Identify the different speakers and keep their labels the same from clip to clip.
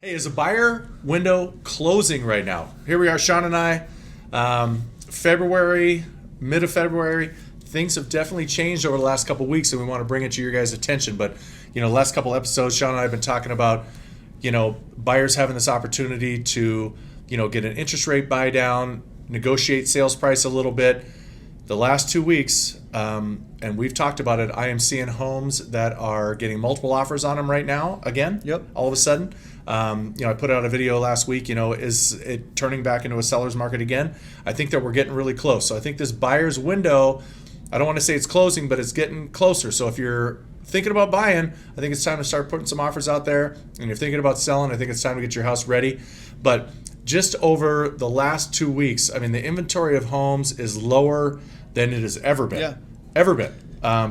Speaker 1: Hey, is a buyer window closing right now? Here we are, Sean and I. February, mid of February, things have definitely changed over the last couple of weeks, and we want to bring it to your guys' attention. But last couple episodes, Sean and I have been talking about buyers having this opportunity to get an interest rate buy down, negotiate sales price a little bit. The last 2 weeks, and we've talked about it, I am seeing homes that are getting multiple offers on them right now again.
Speaker 2: Yep.
Speaker 1: All of a sudden. I put out a video last week, is it turning back into a seller's market again? I think that we're getting really close. So I think this buyer's window, I don't want to say it's closing, but it's getting closer. So if you're thinking about buying, I think it's time to start putting some offers out there. And you're thinking about selling, I think it's time to get your house ready. But just over the last 2 weeks, the inventory of homes is lower than it has ever been.
Speaker 2: Yeah.
Speaker 1: Ever been.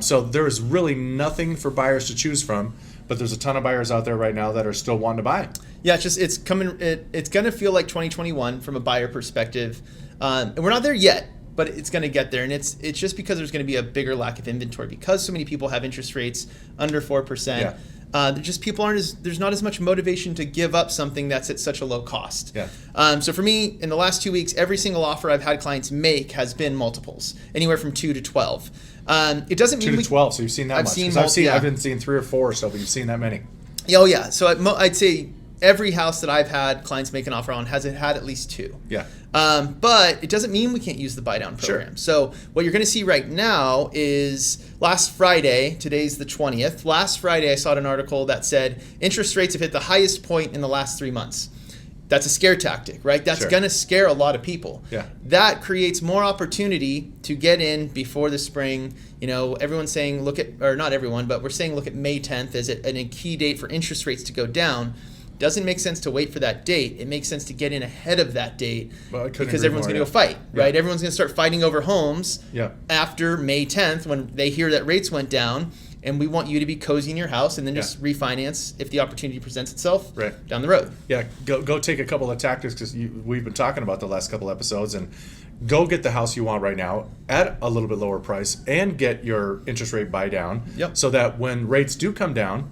Speaker 1: So there is really nothing for buyers to choose from. But there's a ton of buyers out there right now that are still wanting to buy.
Speaker 2: Yeah, it's coming. It's going to feel like 2021 from a buyer perspective, and we're not there yet, but it's going to get there. And it's just because there's going to be a bigger lack of inventory because so many people have interest rates under 4%.
Speaker 1: Yeah.
Speaker 2: Just people there's not as much motivation to give up something that's at such a low cost.
Speaker 1: Yeah.
Speaker 2: So for me, in the last 2 weeks, every single offer I've had clients make has been multiples, anywhere from 2 to 12. It doesn't mean
Speaker 1: 2 to 12. So you've seen that much. I've been seeing 3 or 4 or so, but you've seen that many.
Speaker 2: Oh yeah. So I'd say every house that I've had clients make an offer on has had at least 2.
Speaker 1: Yeah.
Speaker 2: But it doesn't mean we can't use the buy down program.
Speaker 1: Sure.
Speaker 2: So what you're going to see right now is last Friday, today's the 20th. Last Friday, I saw an article that said interest rates have hit the highest point in the last 3 months. That's a scare tactic, right? That's
Speaker 1: Sure.
Speaker 2: going to scare a lot of people.
Speaker 1: Yeah.
Speaker 2: That creates more opportunity to get in before the spring. Everyone's saying not everyone, but we're saying look at May 10th as a key date for interest rates to go down. Doesn't make sense to wait for that date. It makes sense to get in ahead of that date because everyone's going to go fight, right?
Speaker 1: Yeah.
Speaker 2: Everyone's going to start fighting over homes
Speaker 1: Yeah.
Speaker 2: after May 10th when they hear that rates went down, and we want you to be cozy in your house and then just refinance if the opportunity presents itself down the road.
Speaker 1: Yeah, go take a couple of tactics because we've been talking about the last couple episodes, and go get the house you want right now at a little bit lower price and get your interest rate buy down.
Speaker 2: Yep.
Speaker 1: So that when rates do come down,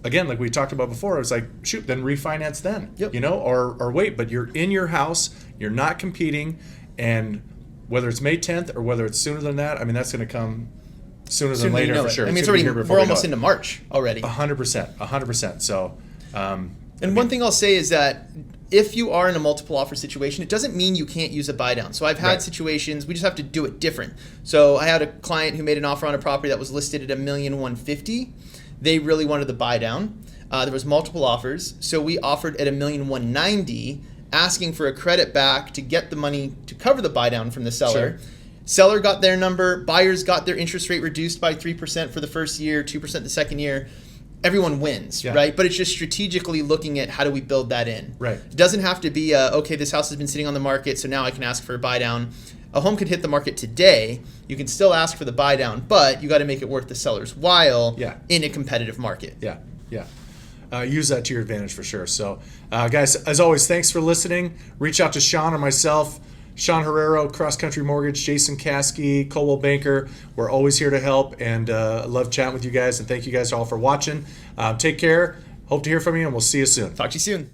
Speaker 1: again, like we talked about before, it's like, shoot, then refinance then.
Speaker 2: Yep.
Speaker 1: Or wait, but you're in your house, you're not competing, and whether it's May 10th or whether it's sooner than that, that's going to come sooner than later for sure.
Speaker 2: It's already, we're almost into March already.
Speaker 1: 100%. So,
Speaker 2: and one thing I'll say is that if you are in a multiple offer situation, it doesn't mean you can't use a buy down. So I've had situations, we just have to do it different. So I had a client who made an offer on a property that was listed at $1,150,000. They really wanted the buy down. There was multiple offers, so we offered at $1,190,000, asking for a credit back to get the money to cover the buy down from the seller.
Speaker 1: Sure.
Speaker 2: Seller got their number, buyers got their interest rate reduced by 3% for the first year, 2% the second year. Everyone wins, right? But it's just strategically looking at how do we build that in.
Speaker 1: Right.
Speaker 2: It doesn't have to be, okay, this house has been sitting on the market, so now I can ask for a buy down. A home could hit the market today. You can still ask for the buy down, but you got to make it worth the seller's while in a competitive market.
Speaker 1: Yeah. Use that to your advantage for sure. So, guys, as always, thanks for listening. Reach out to Sean or myself. Sean Herrero, Cross Country Mortgage, Jason Caskey, Coldwell Banker. We're always here to help, and love chatting with you guys. And thank you guys all for watching. Take care. Hope to hear from you, and we'll see you soon.
Speaker 2: Talk to you soon.